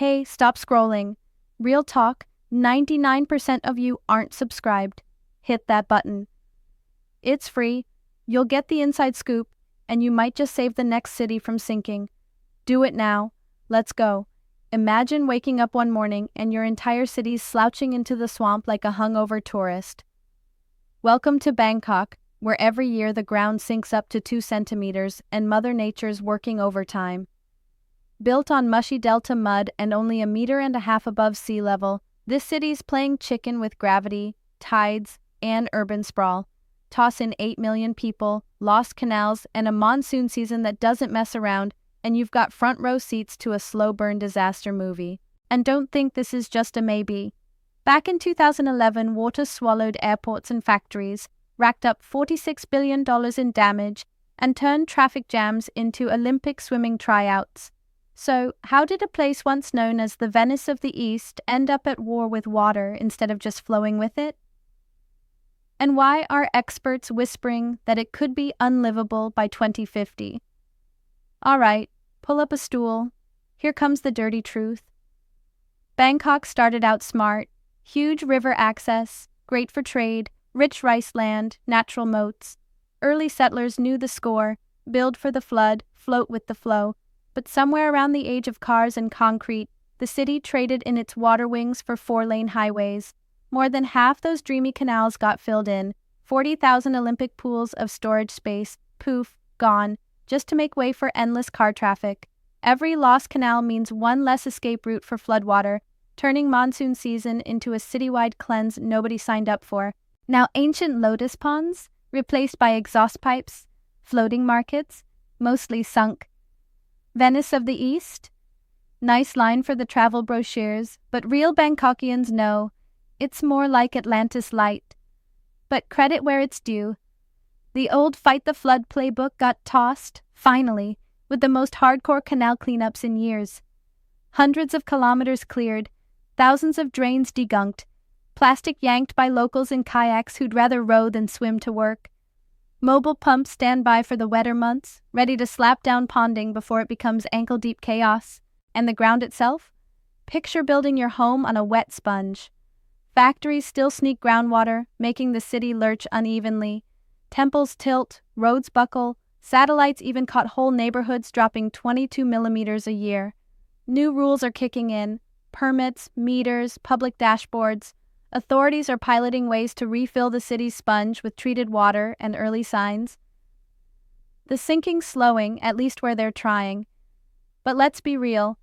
Hey, stop scrolling. Real talk, 99% of you aren't subscribed. Hit that button. It's free, you'll get the inside scoop, and you might just save the next city from sinking. Do it now. Let's go. Imagine waking up one morning and your entire city's slouching into the swamp like a hungover tourist. Welcome to Bangkok, where every year the ground sinks up to 2 centimeters and Mother Nature's working overtime. Built on mushy delta mud and only 1.5 meters above sea level, this city's playing chicken with gravity, tides, and urban sprawl. Toss in 8 million people, lost canals, and a monsoon season that doesn't mess around, and you've got front row seats to a slow burn disaster movie. And don't think this is just a maybe. Back in 2011, water swallowed airports and factories, racked up $46 billion in damage, and turned traffic jams into Olympic swimming tryouts. So, how did a place once known as the Venice of the East end up at war with water instead of just flowing with it? And why are experts whispering that it could be unlivable by 2050? All right, pull up a stool. Here comes the dirty truth. Bangkok started out smart. Huge river access, great for trade, rich rice land, natural moats. Early settlers knew the score, build for the flood, float with the flow. But somewhere around the age of cars and concrete, the city traded in its water wings for 4-lane highways. More than half those dreamy canals got filled in, 40,000 Olympic pools of storage space, poof, gone, just to make way for endless car traffic. Every lost canal means one less escape route for floodwater, turning monsoon season into a citywide cleanse nobody signed up for. Now ancient lotus ponds, replaced by exhaust pipes, floating markets, mostly sunk. Venice of the East? Nice line for the travel brochures, but real Bangkokians know it's more like Atlantis light. But credit where it's due. The old Fight the Flood playbook got tossed, finally, with the most hardcore canal cleanups in years. Hundreds of kilometers cleared, thousands of drains degunked, plastic yanked by locals in kayaks who'd rather row than swim to work. Mobile pumps stand by for the wetter months, ready to slap down ponding before it becomes ankle-deep chaos. And the ground itself? Picture building your home on a wet sponge. Factories still sneak groundwater, making the city lurch unevenly. Temples tilt, roads buckle, satellites even caught whole neighborhoods dropping 22 millimeters a year. New rules are kicking in. Permits, meters, public dashboards. Authorities are piloting ways to refill the city's sponge with treated water and early signs. The sinking's slowing, at least where they're trying. But let's be real,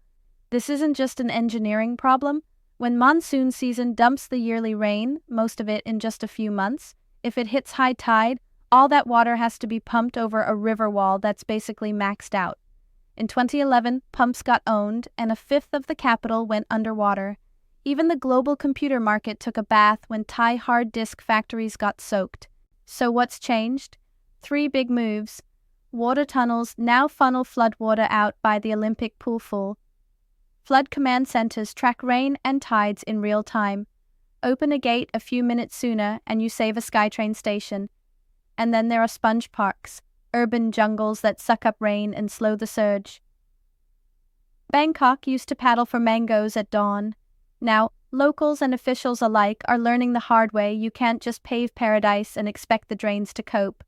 this isn't just an engineering problem. When monsoon season dumps the yearly rain, most of it in just a few months, if it hits high tide, all that water has to be pumped over a river wall that's basically maxed out. In 2011, pumps got owned, and 1/5 of the capital went underwater. Even the global computer market took a bath when Thai hard disk factories got soaked. So what's changed? 3 big moves. Water tunnels now funnel floodwater out by the Olympic pool full. Flood command centers track rain and tides in real time. Open a gate a few minutes sooner and you save a SkyTrain station. And then there are sponge parks, urban jungles that suck up rain and slow the surge. Bangkok used to paddle for mangoes at dawn. Now, locals and officials alike are learning the hard way you can't just pave paradise and expect the drains to cope.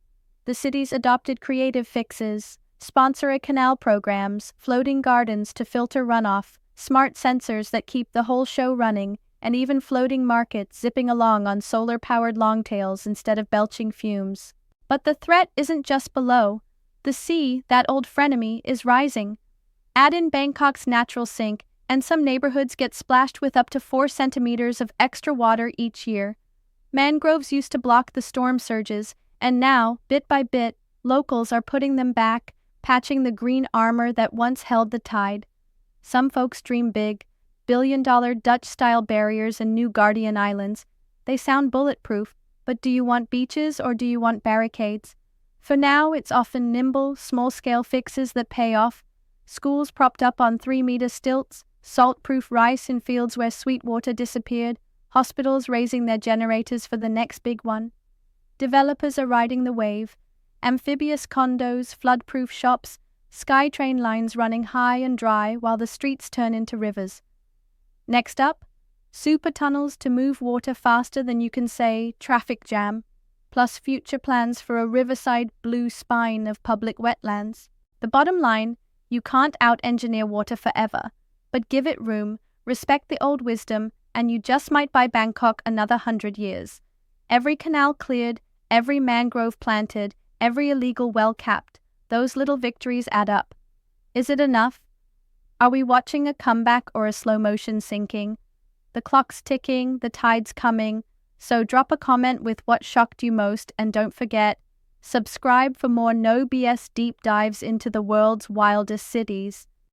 The city's adopted creative fixes, sponsor a canal programs, floating gardens to filter runoff, smart sensors that keep the whole show running, and even floating markets zipping along on solar-powered longtails instead of belching fumes. But the threat isn't just below. The sea, that old frenemy, is rising. Add in Bangkok's natural sink, and some neighborhoods get splashed with up to 4 centimeters of extra water each year. Mangroves used to block the storm surges, and now, bit by bit, locals are putting them back, patching the green armor that once held the tide. Some folks dream big, billion-dollar Dutch-style barriers and new guardian islands. They sound bulletproof, but do you want beaches or do you want barricades? For now, it's often nimble, small-scale fixes that pay off. Schools propped up on 3-meter stilts, salt-proof rice in fields where sweet water disappeared, hospitals raising their generators for the next big one. Developers are riding the wave. Amphibious condos, flood-proof shops, SkyTrain lines running high and dry while the streets turn into rivers. Next up, super tunnels to move water faster than you can say traffic jam, plus future plans for a riverside blue spine of public wetlands. The bottom line, you can't out-engineer water forever, but give it room, respect the old wisdom, and you just might buy Bangkok another 100 years. Every canal cleared, every mangrove planted, every illegal well capped, those little victories add up. Is it enough? Are we watching a comeback or a slow motion sinking? The clock's ticking, the tide's coming, so drop a comment with what shocked you most, and don't forget, subscribe for more no BS deep dives into the world's wildest cities.